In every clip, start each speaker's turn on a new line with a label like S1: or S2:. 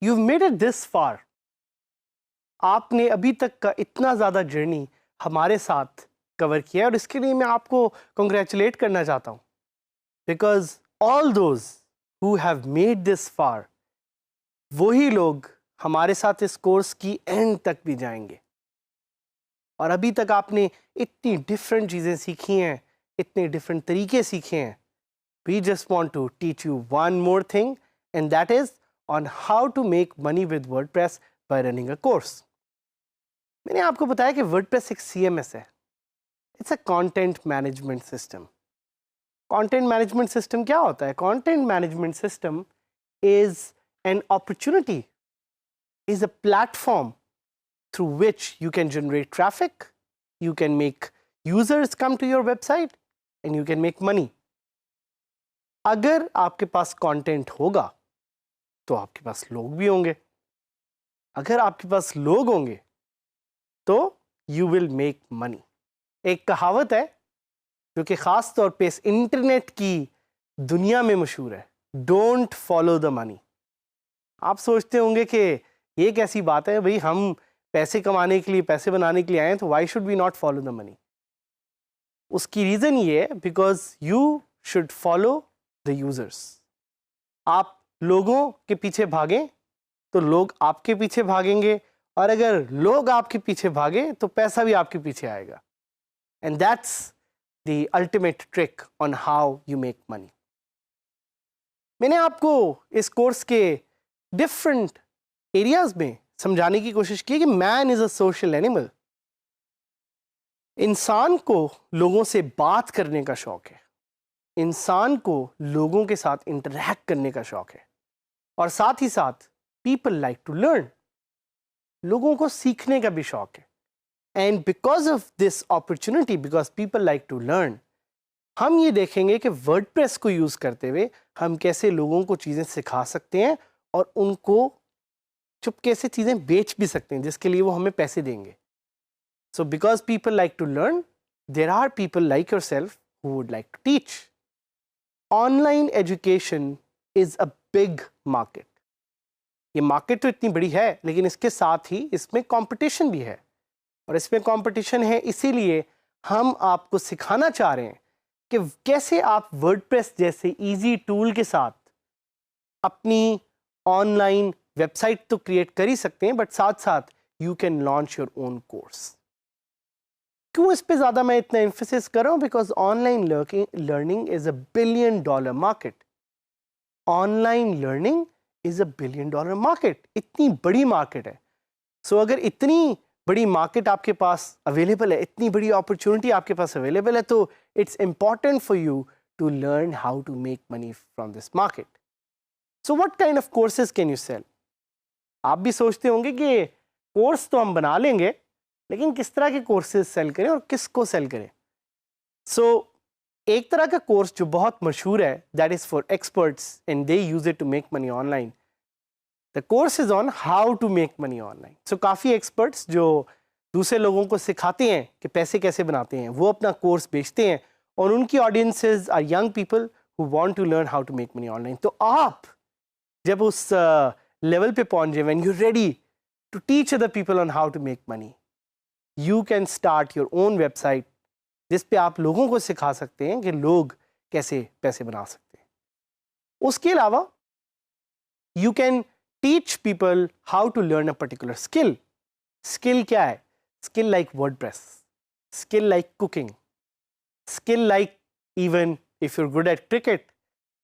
S1: you've made it this far. आपने अभी तक का इतना ज़्यादा जर्नी हमारे साथ कवर किया है और इसके लिए मैं आपको कंग्रेचुलेट करना चाहता हूँ, because all those who have made this far, वही लोग हमारे साथ इस कोर्स की एंड तक भी जाएंगे। और अभी तक आपने इतनी डिफरेंट चीज़ें सीखी हैं, इतने डिफरेंट तरीके सीखे हैं। We just want to teach you one more thing, and that is on how to make money with WordPress by running a course. मैंने आपको बताया कि वर्डप्रेस एक CMS है, it's a content management system. Content management system क्या होता है? Content management system is an opportunity, is a platform through which you can generate traffic, you can make users come to your website, and you can make money. अगर आपके पास content होगा तो आपके पास लोग भी होंगे, अगर आपके पास लोग होंगे तो you will make money. एक कहावत है जो कि ख़ास तौर पे इस इंटरनेट की दुनिया में मशहूर है, डोंट फॉलो द मनी। आप सोचते होंगे कि ये कैसी बात है भाई, हम पैसे कमाने के लिए, पैसे बनाने के लिए आए हैं, तो why should we not follow the money? उसकी रीज़न ये है because you should follow the users. आप लोगों के पीछे भागें तो लोग आपके पीछे भागेंगे, और अगर लोग आपके पीछे भागे तो पैसा भी आपके पीछे आएगा। And that's the ultimate trick on how you make money. मैंने आपको इस कोर्स के डिफरेंट एरियाज में समझाने की कोशिश की कि man is a social animal. इंसान को लोगों से बात करने का शौक है, इंसान को लोगों के साथ इंटरैक्ट करने का शौक है, और साथ ही साथ पीपल लाइक टू लर्न, लोगों को सीखने का भी शौक है। And because of this opportunity, because people like to learn, हम ये देखेंगे कि वर्डप्रेस को यूज करते हुए हम कैसे लोगों को चीजें सिखा सकते हैं और उनको चुपके से चीज़ें बेच भी सकते हैं, जिसके लिए वो हमें पैसे देंगे। So because people like to learn, there are people like yourself who would like to teach. Online education is a big market. ये मार्केट तो इतनी बड़ी है, लेकिन इसके साथ ही इसमें कंपटीशन भी है, और इसमें कंपटीशन है इसीलिए हम आपको सिखाना चाह रहे हैं कि कैसे आप वर्डप्रेस जैसे इजी टूल के साथ अपनी ऑनलाइन वेबसाइट तो क्रिएट कर ही सकते हैं, बट साथ साथ you can launch your own course. क्यों इस पे ज़्यादा मैं इतना एम्फेसिस कर रहा हूँ? Because online learning is a $1 billion market. Online learning is a $1 billion market, इतनी बड़ी मार्केट है। सो अगर इतनी बड़ी मार्केट आपके पास अवेलेबल है, इतनी बड़ी अपॉर्चुनिटी आपके पास अवेलेबल है, तो it's important for you to learn how to make money from this market. So what kind of courses can you sell? आप भी सोचते होंगे कि कोर्स तो हम बना लेंगे, लेकिन किस तरह के कोर्सेज सेल करें और किसको सेल करें? सो एक तरह का कोर्स जो बहुत मशहूर है, that is for experts and they use it to make money online. The course is on how to make money online. So काफ़ी एक्सपर्ट्स जो दूसरे लोगों को सिखाते हैं कि पैसे कैसे बनाते हैं, वो अपना कोर्स बेचते हैं, और उनकी audiences are young people who want to learn how to make money online. तो आप जब उस लेवल पे पहुंच जाए, when you ready to teach other people on how to make money, you can start your own website जिस पे आप लोगों को सिखा सकते हैं कि लोग कैसे पैसे बना सकते हैं। उसके अलावा you can teach people how to learn a particular skill. Skill क्या है? Skill like WordPress, skill like cooking, skill like even if you're good at cricket,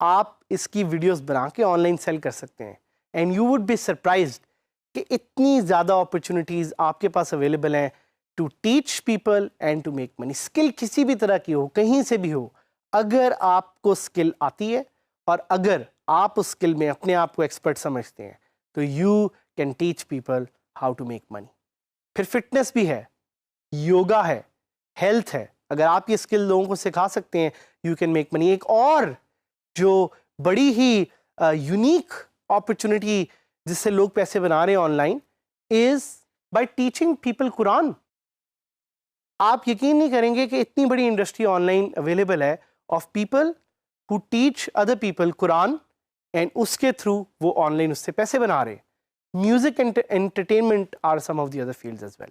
S1: आप इसकी वीडियोस बना के ऑनलाइन सेल कर सकते हैं। And you would be surprised कि इतनी ज़्यादा अपॉर्चुनिटीज़ आपके पास अवेलेबल हैं to teach people and to make money. Skill किसी भी तरह की हो, कहीं से भी हो, अगर आपको स्किल आती है और अगर आप उस स्किल में अपने आप को एक्सपर्ट समझते हैं, तो you can teach people how to make money. फिर फिटनेस भी है, योगा है, हेल्थ है। अगर आप ये स्किल लोगों को सिखा सकते हैं, यू कैन मेक मनी। एक और जो बड़ी ही यूनिक अपॉर्चुनिटी जिससे लोग पैसे बना रहे हैं online is by teaching people Quran. आप यकीन नहीं करेंगे कि इतनी बड़ी इंडस्ट्री ऑनलाइन अवेलेबल है of people who teach other people Quran, and उसके थ्रू वो ऑनलाइन उससे पैसे बना रहे हैं। Music and entertainment are some of the other fields as well.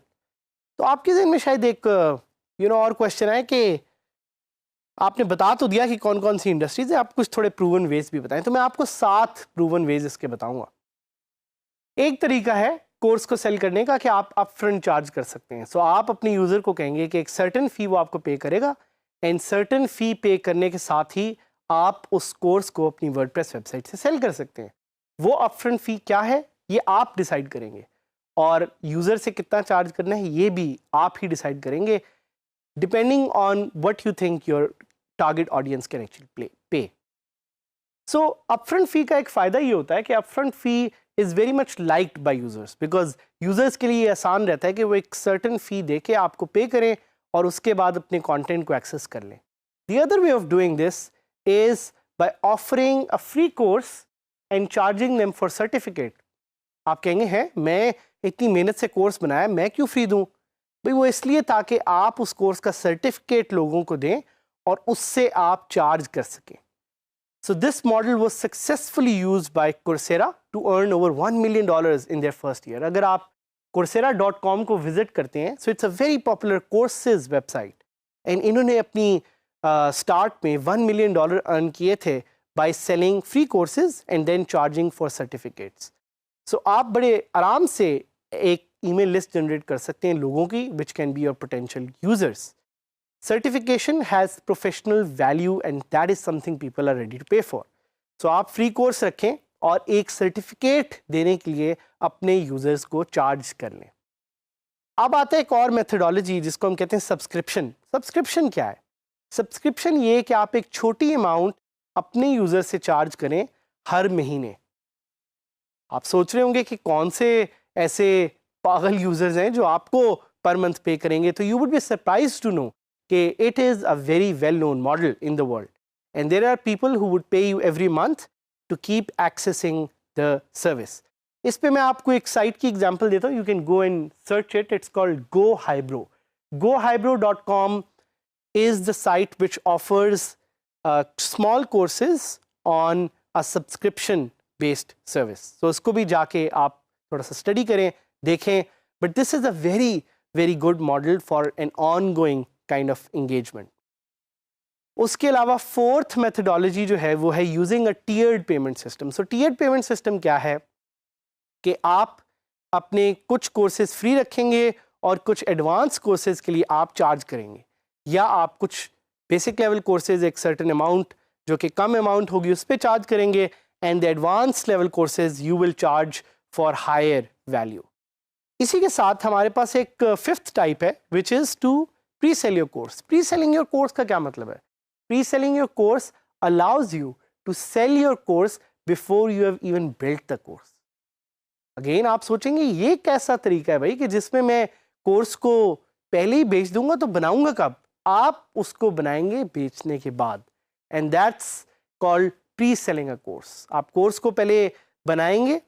S1: तो आपके ज़हन में शायद एक और क्वेश्चन है कि आपने बता तो दिया कि कौन कौन सी इंडस्ट्रीज है, आप कुछ थोड़े प्रूवन वेज भी बताएं। तो मैं आपको 7 प्रूवन वेज इसके बताऊंगा। एक तरीका है कोर्स को सेल करने का कि आप अपफ्रंट चार्ज कर सकते हैं। सो आप अपने यूज़र को कहेंगे कि एक सर्टेन फ़ी वो आपको पे करेगा, एंड सर्टेन फ़ी पे करने के साथ ही आप उस कोर्स को अपनी वर्डप्रेस वेबसाइट से सेल कर सकते हैं। वो अपफ्रंट फ़ी क्या है ये आप डिसाइड करेंगे, और यूज़र से कितना चार्ज करना है ये भी आप ही डिसाइड करेंगे, depending on what you think your target audience can actually पे। सो अपफ्रंट फ़ी का एक फ़ायदा ये होता है कि upfront fee is very much liked by users, because users के लिए ये आसान रहता है कि वो एक सर्टन फ़ी दे के आपको पे करें और उसके बाद अपने कंटेंट को एक्सेस कर लें। The other way of doing this is by offering a free course and charging them for certificate. आप कहेंगे हैं मैं इतनी मेहनत से कोर्स बनाया, मैं क्यों फ्री दूँ? भाई वो इसलिए ताकि आप उस कोर्स का सर्टिफिकेट लोगों को दें और उससे आप चार्ज कर सकें। So this model was successfully used by Coursera to earn over $1 million in their first year. अगर आप coursera.com को विजिट करते हैं, so it's a very popular courses website, and इन्होंने अपनी स्टार्ट में $1 million अर्न किए थे by selling free courses and then charging for certificates. So आप बड़े आराम से एक ईमेल लिस्ट जनरेट कर सकते हैं लोगों की, which can be your potential users. Certification has professional value and that is something people are ready to pay for. So आप फ्री कोर्स रखें और एक सर्टिफिकेट देने के लिए अपने यूजर्स को चार्ज कर लें। अब आता है एक और मेथडोलॉजी जिसको हम कहते हैं सब्सक्रिप्शन। सब्सक्रिप्शन क्या है? सब्सक्रिप्शन ये कि आप एक छोटी अमाउंट अपने यूजर से चार्ज करें हर महीने। आप सोच रहे होंगे कि कौन से ऐसे पागल यूजर्स हैं जो आपको पर मंथ पे करेंगे, तो you would be surprise to know it is a very well known model in the world, and there are people who would pay you every month to keep accessing the service. इस पे मैं आपको एक site की example देता हूँ, you can go and search it. It's called GoHybro. GoHybro.com is the site which offers small courses on a subscription based service. So इसको भी जाके आप थोड़ा सा स्टडी करें, देखें, but this is a very very good model for an ongoing kind of engagement. उसके अलावा फोर्थ मेथडोलॉजी जो है वो है using a tiered payment system. So tiered payment system क्या है कि आप अपने कुछ कोर्सेज फ्री रखेंगे और कुछ एडवांस कोर्सेज के लिए आप चार्ज करेंगे, या आप कुछ बेसिक लेवल कोर्सेज एक सर्टेन अमाउंट जो कि कम अमाउंट होगी उस पर चार्ज करेंगे, and the advance level courses you will charge for higher value. इसी के साथ हमारे पास एक फिफ्थ टाइप है which is to pre-sell your course. Pre-selling your course का क्या मतलब है? Pre-selling your course allows you to sell your course before you have even built the course. Again आप सोचेंगे ये कैसा तरीका है भाई कि जिसमें मैं कोर्स को पहले ही बेच दूंगा, तो बनाऊंगा कब? आप उसको बनाएंगे बेचने के बाद, and that's called pre-selling a course. आप कोर्स को पहले बनाएंगे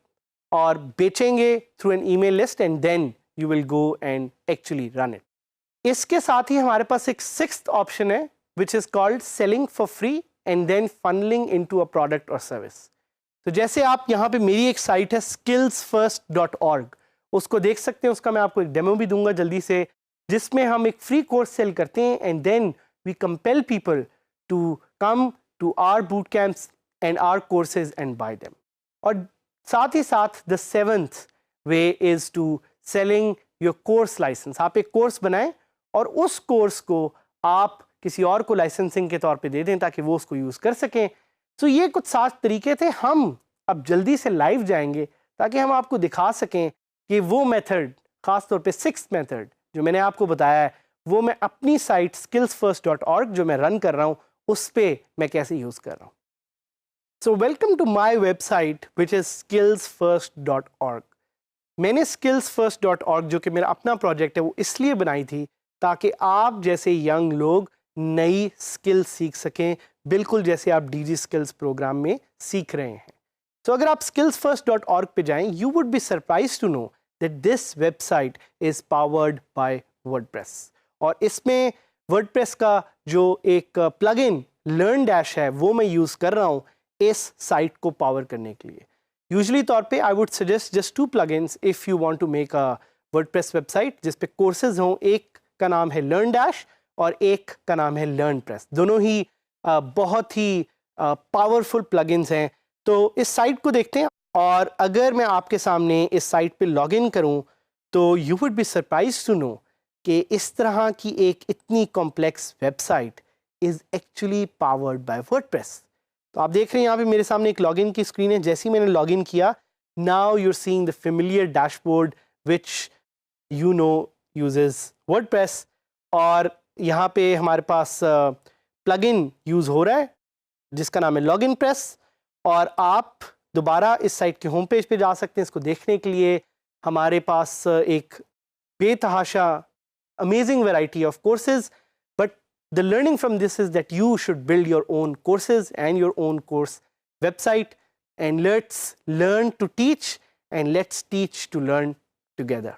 S1: और बेचेंगे through an email list, and then you will go and actually run it. इसके साथ ही हमारे पास एक सिक्स्थ ऑप्शन है which is called selling for free and then funneling into a product और सर्विस। तो जैसे आप यहाँ पे मेरी एक साइट है skillsfirst.org, उसको देख सकते हैं, उसका मैं आपको एक डेमो भी दूंगा जल्दी से, जिसमें हम एक फ्री कोर्स सेल करते हैं and then we compel people to come to our boot camps and our courses and buy them. और साथ ही साथ the seventh way is to selling your course license. आप एक कोर्स बनाएं और उस कोर्स को आप किसी और को लाइसेंसिंग के तौर पे दे दें ताकि वो उसको यूज़ कर सकें। तो ये कुछ 7 तरीके थे। हम अब जल्दी से लाइव जाएंगे ताकि हम आपको दिखा सकें कि वो मेथड, ख़ास तौर पे 6th मेथड जो मैंने आपको बताया है, वो मैं अपनी साइट skillsfirst.org जो मैं रन कर रहा हूँ उस पर मैं कैसे यूज़ कर रहा हूँ। So welcome to my website which is skillsfirst.org। मैंने skillsfirst.org जो कि मेरा अपना प्रोजेक्ट है वो इसलिए बनाई थी ताकि आप जैसे यंग लोग नई स्किल सीख सकें, बिल्कुल जैसे आप DG स्किल्स प्रोग्राम में सीख रहे हैं। तो अगर आप skillsfirst.org पे जाएं, you would be surprise to know that this website is powered by WordPress, और इसमें वर्डप्रेस का जो एक प्लगइन लर्न डैश है वो मैं यूज़ कर रहा हूँ इस साइट को पावर करने के लिए। यूजली तौर पे I would suggest just 2 plugins if you want to make a WordPress website जिस पे कोर्सेज हों। एक का नाम है लर्न डैश और एक का नाम है लर्न प्रेस। दोनों ही बहुत ही पावरफुल प्लगइन्स हैं। तो इस साइट को देखते हैं, और अगर मैं आपके सामने इस साइट पे लॉगिन करूं तो you would be surprise to know कि इस तरह की एक इतनी complex website is actually powered by WordPress. तो आप देख रहे हैं यहाँ पे मेरे सामने एक लॉगिन की स्क्रीन है। जैसे ही मैंने लॉगिन किया, now you are seeing the familiar dashboard which you know uses WordPress. और यहाँ पे हमारे पास प्लगइन यूज़ हो रहा है जिसका नाम है लॉगिन प्रेस। और आप दोबारा इस साइट के होम पेज पे जा सकते हैं इसको देखने के लिए। हमारे पास एक बेतहाशा amazing variety of courses, but the learning from this is that you should build your own courses and your own course website, and let's learn to teach and let's teach to learn together.